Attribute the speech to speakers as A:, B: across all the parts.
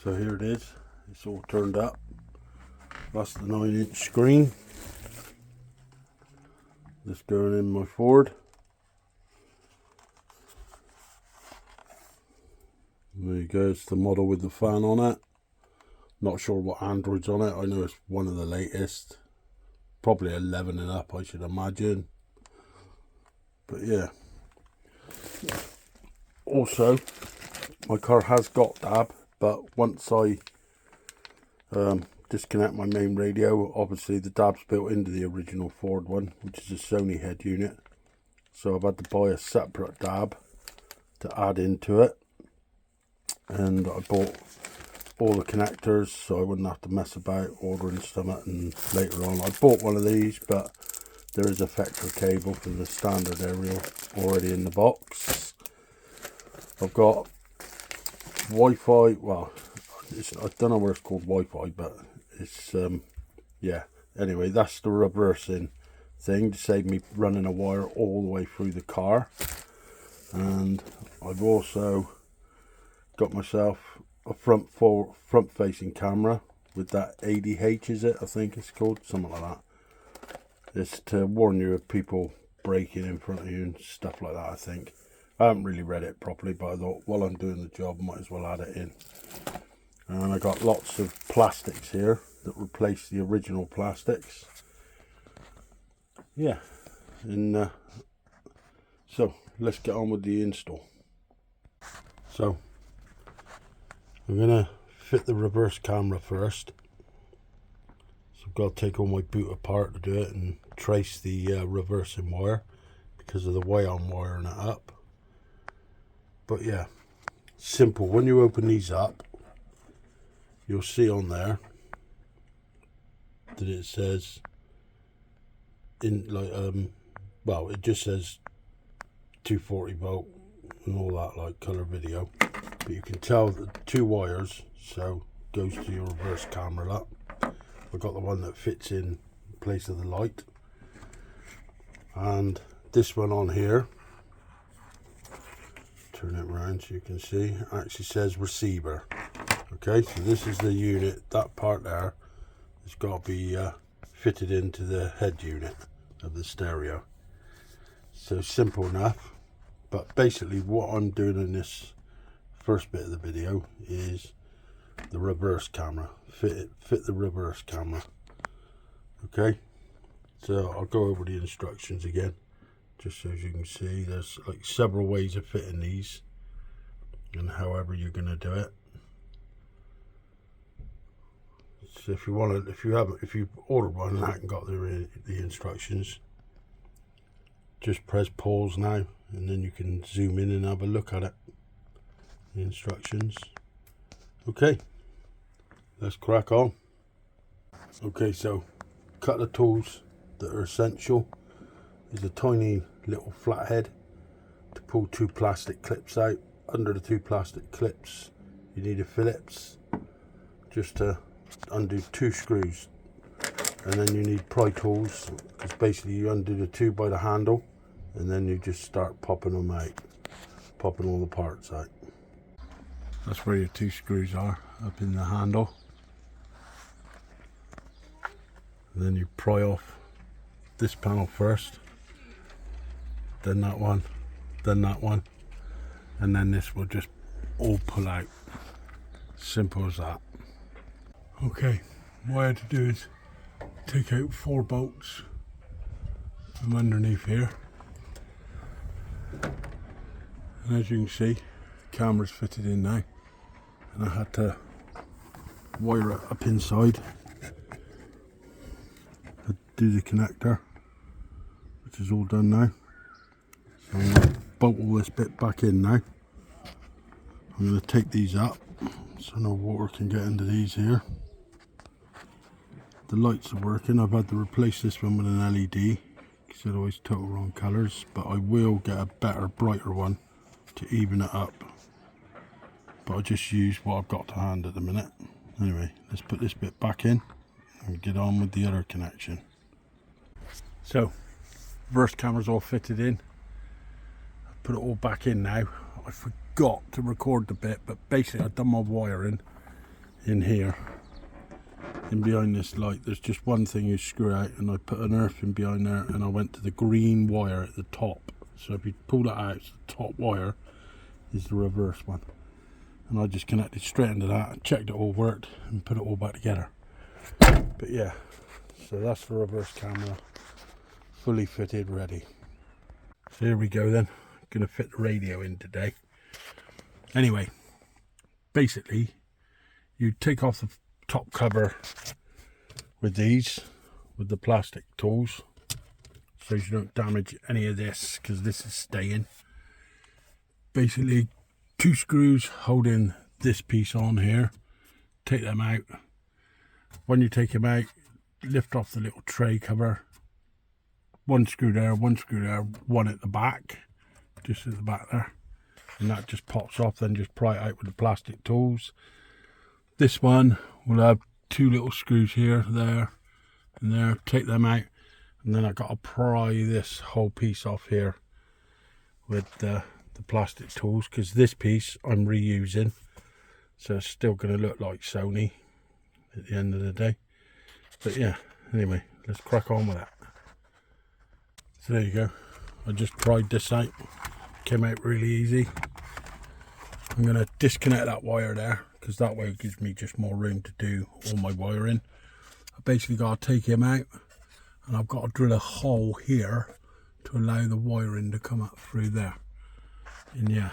A: So here it is, it's all turned up. That's the 9-inch screen. This going in my Ford. There you go, it's the model with the fan on it. Not sure what Android's on it, I know it's one of the latest. Probably 11 and up, I should imagine. But yeah. Also, my car has got DAB, but once I disconnect my main radio, obviously the DAB's built into the original Ford one, which is a Sony head unit. So I've had to buy a separate DAB to add into it. And I bought all the connectors so I wouldn't have to mess about ordering something. And later on I bought one of these, but there is a vector cable for the standard aerial already in the box. I've got Wi-Fi, well, I don't know where it's called Wi-Fi, but it's yeah, anyway, that's the reversing thing to save me running a wire all the way through the car. And I've also got myself a front facing camera with that ADH, is it, I think it's called, something like that. It's to warn you of people breaking in front of you and stuff like that, I think. I haven't really read it properly, but I thought while I'm doing the job I might as well add it in. And I got lots of plastics here that replace the original plastics. Yeah, and so let's get on with the install. So I'm gonna fit the reverse camera first. So I've got to take all my boot apart to do it and trace the reversing wire because of the way I'm wiring it up. But yeah, simple. When you open these up, you'll see on there that it says in like well, it just says 240 volt and all that, like color video. But you can tell the 2 wires, so goes to your reverse camera. That I've got the one that fits in place of the light, and this one on here, turn it around so you can see, actually says receiver. Okay, so this is the unit, that part there has got to be fitted into the head unit of the stereo. So simple enough, but basically what I'm doing in this first bit of the video is the reverse camera, fit the reverse camera. Okay, so I'll go over the instructions again just so as you can see. There's like several ways of fitting these and however you're going to do it. So if you want to, if you've ordered one and haven't got the instructions, just press pause now and then you can zoom in and have a look at it, the instructions. Okay, let's crack on. Okay, so couple of tools that are essential is a tiny little flathead to pull 2 plastic clips out. Under the 2 plastic clips you need a Phillips just to undo 2 screws, and then you need pry tools because basically you undo the 2 by the handle and then you just start popping them out, popping all the parts out. That's where your 2 screws are, up in the handle. And then you pry off this panel first, then that one, then that one, and then this will just all pull out. Simple as that. Okay, what I had to do is take out 4 bolts from underneath here, and as you can see the camera's fitted in now, and I had to wire it up inside to do the connector, which is all done now. So I'm going to bolt all this bit back in now. I'm going to take these up so no water can get into these here. The lights are working. I've had to replace this one with an LED because it always total wrong colours, but I will get a better, brighter one to even it up. But I'll just use what I've got to hand at the minute. Anyway, let's put this bit back in and get on with the other connection. So, reverse camera's all fitted in. I've put it all back in now. I forgot to record the bit, but basically I've done my wiring in here, in behind this light, there's just one thing you screw out, and I put an earth in behind there, and I went to the green wire at the top. So if you pull that out, the top wire is the reverse one, and I just connected straight into that, checked it all worked, and put it all back together. But yeah, so that's the reverse camera, fully fitted, ready. So here we go then. Gonna fit the radio in today. Anyway, basically you take off the top cover with these, with the plastic tools, so you don't damage any of this, because this is staying. Basically 2 screws holding this piece on here. Take them out. When you take them out, lift off the little tray cover. 1 screw there, 1 screw there, 1 at the back, just at the back there, and that just pops off. Then just pry it out with the plastic tools. This one will have 2 little screws here, there and there. Take them out, and then I've got to pry this whole piece off here with the plastic tools, because this piece I'm reusing, so it's still going to look like Sony at the end of the day. But yeah, anyway, let's crack on with that. So there you go, I just pried this out, came out really easy. I'm going to disconnect that wire there, because that way it gives me just more room to do all my wiring. I basically got to take him out, and I've got to drill a hole here to allow the wiring to come up through there. And yeah,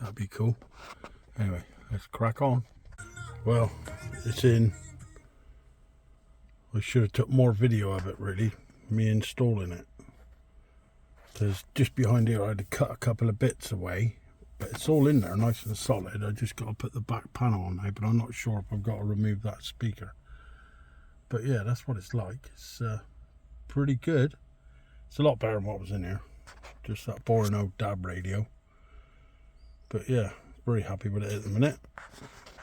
A: that'd be cool. Anyway, let's crack on. Well, it's in. I should have took more video of it, really, me installing it, because just behind here I had to cut a couple of bits away, but it's all in there nice and solid. I just got to put the back panel on now, but I'm not sure if I've got to remove that speaker. But yeah, that's what it's like. It's pretty good. It's a lot better than what was in here, just that boring old DAB radio. But yeah, very happy with it at the minute.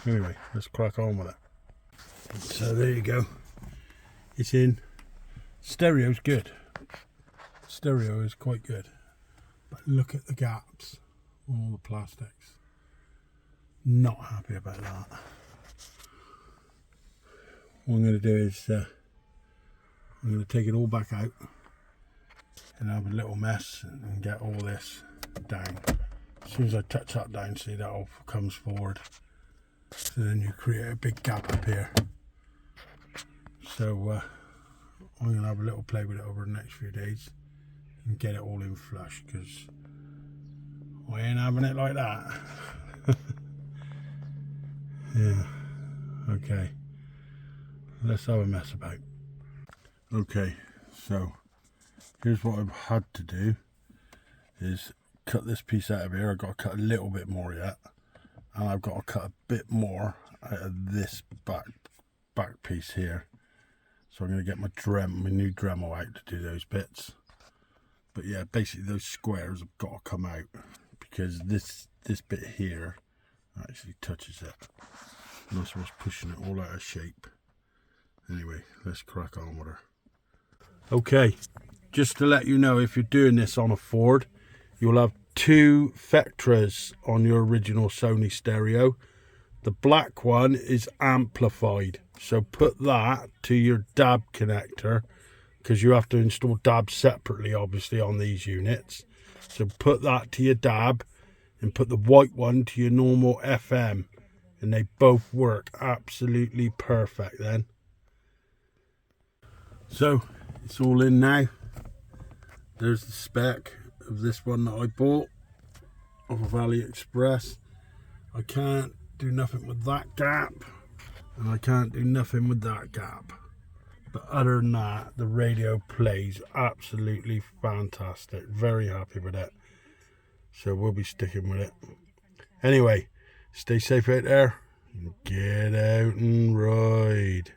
A: Anyway, let's crack on with it. So there you go, it's in. Stereo's good. Stereo is quite good, but look at the gaps, all the plastics. Not happy about that. What I'm going to do is I'm going to take it all back out and have a little mess and get all this down. As soon as I touch that down, see, that all comes forward, so then you create a big gap up here. So I'm going to have a little play with it over the next few days and get it all in flush, because I ain't having it like that. Yeah, okay, let's have a mess about. Okay, so here's what I've had to do, is cut this piece out of here. I've got to cut a little bit more yet, and I've got to cut a bit more out of this back piece here. So I'm going to get my new Dremel out to do those bits. But yeah, basically those squares have got to come out, because this bit here actually touches it, and that's what's pushing it all out of shape. Anyway, let's crack on with her. Okay, just to let you know, if you're doing this on a Ford, you'll have 2 Vectras on your original Sony stereo. The black one is amplified, so put that to your DAB connector, because you have to install DAB separately, obviously, on these units. So put that to your DAB, and put the white one to your normal FM, and they both work absolutely perfect then. So it's all in now. There's the spec of this one that I bought off of AliExpress. I can't do nothing with that gap, and I can't do nothing with that gap, but other than that, the radio plays absolutely fantastic. Very happy with it, so we'll be sticking with it. Anyway, stay safe out there and get out and ride.